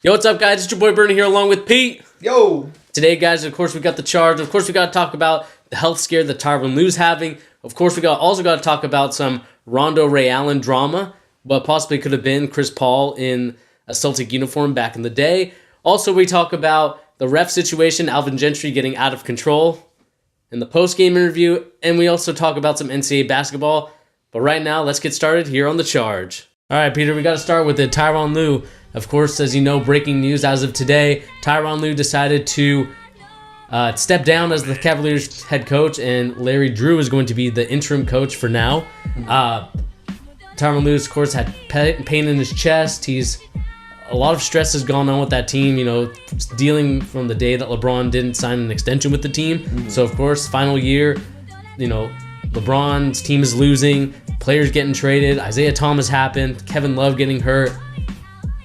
Yo, what's up, guys? It's your boy Bernie here along with Pete. Yo! Today, guys, of course, we got the charge. Of course, we got to talk about the health scare that Tyronn Lue's having. Of course, we also got to talk about some Rondo Ray Allen drama, what possibly could have been Chris Paul in a Celtic uniform back in the day. Also, we talk about the ref situation, Alvin Gentry getting out of control in the post-game interview, and we also talk about some NCAA basketball. But right now, let's get started here on the charge. All right, Peter, we got to start with it. Tyronn Lue. Of course, as you know, breaking news as of today, Tyronn Lue decided to step down as the Cavaliers head coach, and Larry Drew is going to be the interim coach for now. Tyronn Lue, of course, had pain in his chest. A lot of stress has gone on with that team, dealing from the day that LeBron didn't sign an extension with the team. Mm-hmm. So, of course, final year, LeBron's team is losing, players getting traded, Isaiah Thomas happened, Kevin Love getting hurt.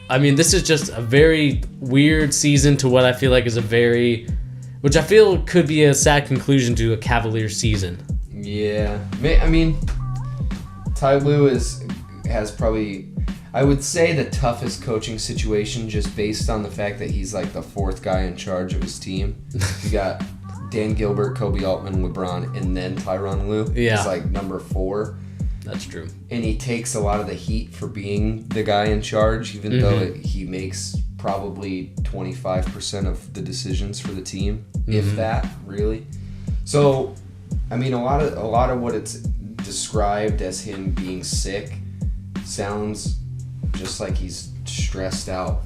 I mean, this is just a very weird season to what I feel like is which I feel could be a sad conclusion to a Cavaliers season. Yeah. I mean, Ty Lue has probably, I would say, the toughest coaching situation just based on the fact that he's like the fourth guy in charge of his team. You got Dan Gilbert, Kobe Altman, LeBron, and then Tyronn Lue. Yeah. He's like number 4. That's true. And he takes a lot of the heat for being the guy in charge, even though he makes probably 25% of the decisions for the team, if that, really. So, I mean, a lot of what it's described as him being sick sounds just like he's stressed out,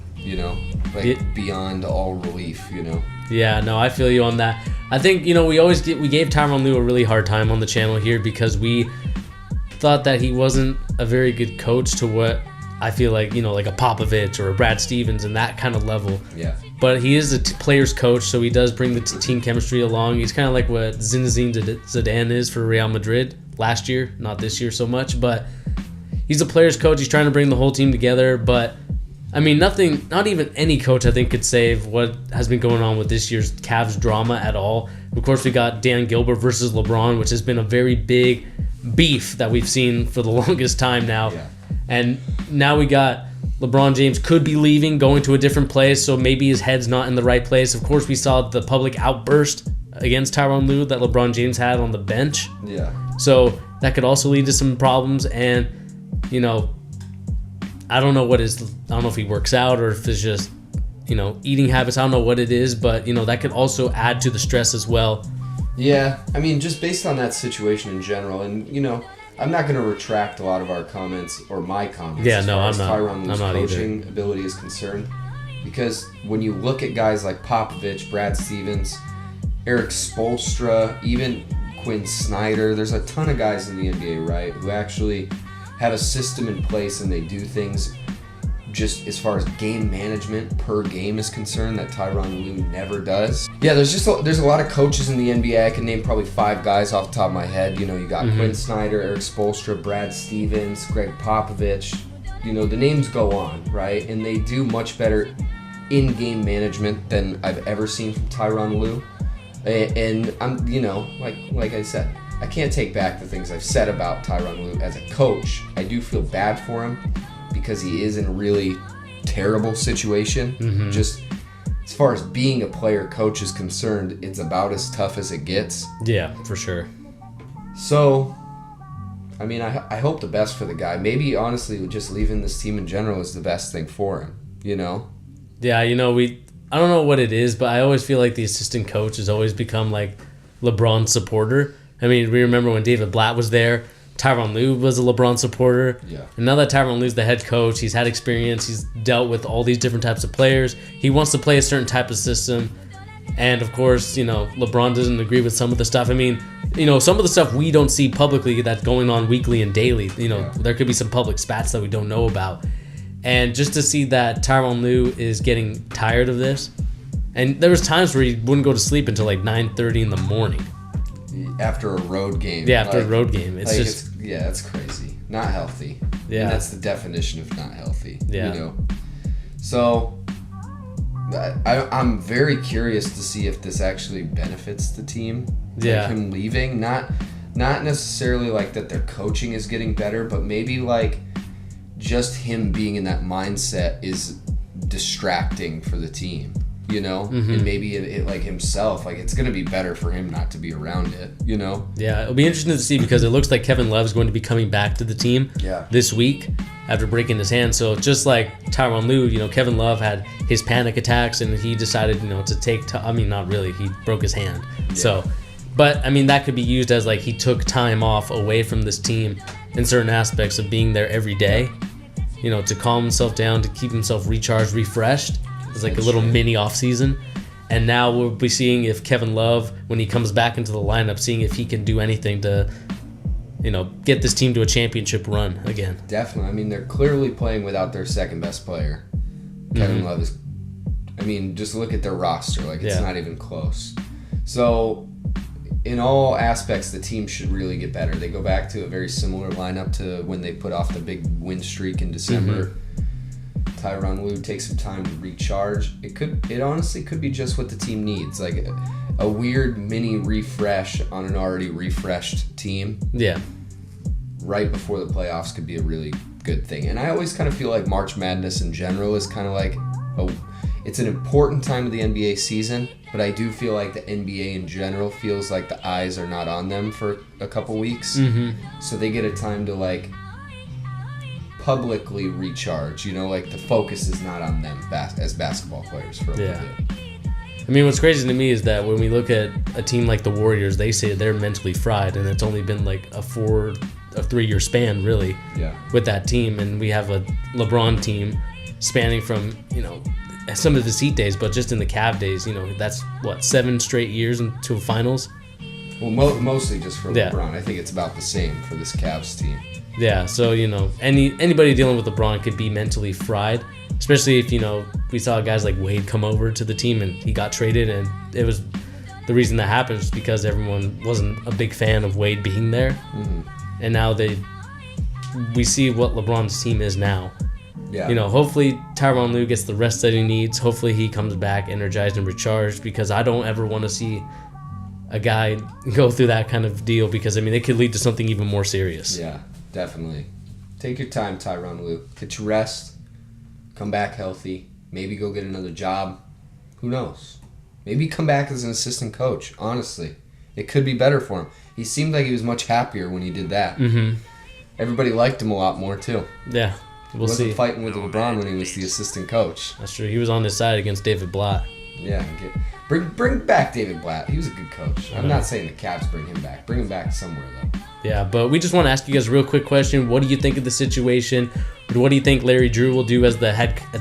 beyond all relief, Yeah, no, I feel you on that. I think, we gave Tyronn Lue a really hard time on the channel here because we thought that he wasn't a very good coach to what I feel like, like a Popovich or a Brad Stevens and that kind of level. Yeah. But he is a player's coach, so he does bring the team chemistry along. He's kind of like what Zinedine Zidane is for Real Madrid last year, not this year so much, but he's a player's coach. He's trying to bring the whole team together, but I mean, not even any coach I think could save what has been going on with this year's Cavs drama at all. Of course, we got Dan Gilbert versus LeBron, which has been a very big beef that we've seen for the longest time now. Yeah. And now we got LeBron James could be leaving, going to a different place, so maybe his head's not in the right place. Of course, we saw the public outburst against Tyronn Lue that LeBron James had on the bench. Yeah. So that could also lead to some problems, and I don't know if he works out or if it's just eating habits. I don't know what it is, but that could also add to the stress as well. Yeah, I mean, just based on that situation in general, and I'm not going to retract a lot of our comments or my comments. Yeah, as no, far I'm as not. Tyronn Lue's I'm not coaching either. Ability is concerned, because when you look at guys like Popovich, Brad Stevens, Eric Spoelstra, even Quinn Snyder, there's a ton of guys in the NBA, right, who actually have a system in place and they do things just as far as game management per game is concerned that Tyronn Lue never does. Yeah, there's a lot of coaches in the NBA. I can name probably 5 guys off the top of my head. You got Quinn Snyder, Eric Spoelstra, Brad Stevens, Greg Popovich. The names go on, right? And they do much better in-game management than I've ever seen from Tyronn Lue. And I'm, like I said, I can't take back the things I've said about Tyronn Lue as a coach. I do feel bad for him, because he is in a really terrible situation. Just as far as being a player coach is concerned, it's about as tough as it gets. Yeah, for sure. So, I mean, I hope the best for the guy. Maybe, honestly, just leaving this team in general is the best thing for him, Yeah, I don't know what it is, but I always feel like the assistant coach has always become like LeBron's supporter. I mean, we remember when David Blatt was there, Tyronn Lue was a LeBron supporter. Yeah. And now that Tyronn Lue's the head coach, he's had experience, he's dealt with all these different types of players. He wants to play a certain type of system. And of course, LeBron doesn't agree with some of the stuff. I mean, some of the stuff we don't see publicly that's going on weekly and daily. There could be some public spats that we don't know about. And just to see that Tyronn Lue is getting tired of this. And there was times where he wouldn't go to sleep until like 9:30 in the morning. After a road game. Yeah, after a road game. It's it's crazy. Not healthy. Yeah. And that's the definition of not healthy. Yeah. So, I'm very curious to see if this actually benefits the team. Yeah. Like him leaving. Not necessarily like that their coaching is getting better, but maybe like just him being in that mindset is distracting for the team, you know? Mm-hmm. And maybe it like himself, like it's going to be better for him not to be around it, you know? Yeah, it'll be interesting to see because it looks like Kevin Love's going to be coming back to the team Yeah. this week after breaking his hand. So just like Tyronn Lue, you know, Kevin Love had his panic attacks and he decided, you know, to take I mean, not really. He broke his hand. Yeah. So, but I mean, that could be used as like he took time off away from this team in certain aspects of being there every day, you know, to calm himself down, to keep himself recharged, refreshed. It's like a little mini off season. And now we'll be seeing if Kevin Love, when he comes back into the lineup, seeing if he can do anything to, you know, get this team to a championship run again. Definitely. I mean, they're clearly playing without their second best player. Kevin Love is, I mean, just look at their roster. Like, it's not even close. So, in all aspects, the team should really get better. They go back to a very similar lineup to when they put off the big win streak in December. Tyronn Lue takes some time to recharge. It honestly could be just what the team needs, like a weird mini refresh on an already refreshed team. Yeah. Right before the playoffs could be a really good thing. And I always kind of feel like March Madness in general is kind of like it's an important time of the NBA season, but I do feel like the NBA in general feels like the eyes are not on them for a couple weeks. So they get a time to like publicly recharge, you know, like the focus is not on them as basketball players for a little bit. I mean, what's crazy to me is that when we look at a team like the Warriors, they say they're mentally fried, and it's only been like a 3-year span, really, with that team. And we have a LeBron team spanning from, you know, some of the Heat days, but just in the Cavs days, you know, that's, 7 straight years into a finals? Well, mostly just for LeBron. I think it's about the same for this Cavs team. Yeah, so, you know, anybody dealing with LeBron could be mentally fried, especially if, you know, we saw guys like Wade come over to the team and he got traded, and it was the reason that happened was because everyone wasn't a big fan of Wade being there. And now we see what LeBron's team is now. Yeah. You know, hopefully Tyronn Lue gets the rest that he needs. Hopefully he comes back energized and recharged, because I don't ever want to see a guy go through that kind of deal, because, I mean, it could lead to something even more serious. Yeah, definitely. Take your time, Tyronn Lue. Get your rest. Come back healthy. Maybe go get another job. Who knows? Maybe come back as an assistant coach, honestly. It could be better for him. He seemed like he was much happier when he did that. Everybody liked him a lot more, too. Yeah, we'll see. He wasn't fighting with LeBron when he was the assistant coach. That's true. He was on his side against David Blatt. Yeah, bring back David Blatt. He was a good coach. I'm not saying the Cavs bring him back. Bring him back somewhere, though. Yeah, but we just want to ask you guys a real quick question. What do you think of the situation? What do you think Larry Drew will do as the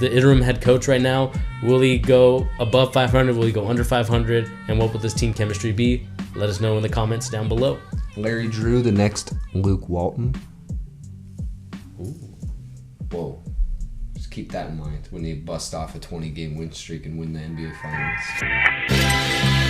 interim head coach right now? Will he go above 500? Will he go under 500? And what will this team chemistry be? Let us know in the comments down below. Larry Drew, the next Luke Walton. Ooh. Whoa. Just keep that in mind when they bust off a 20-game win streak and win the NBA Finals.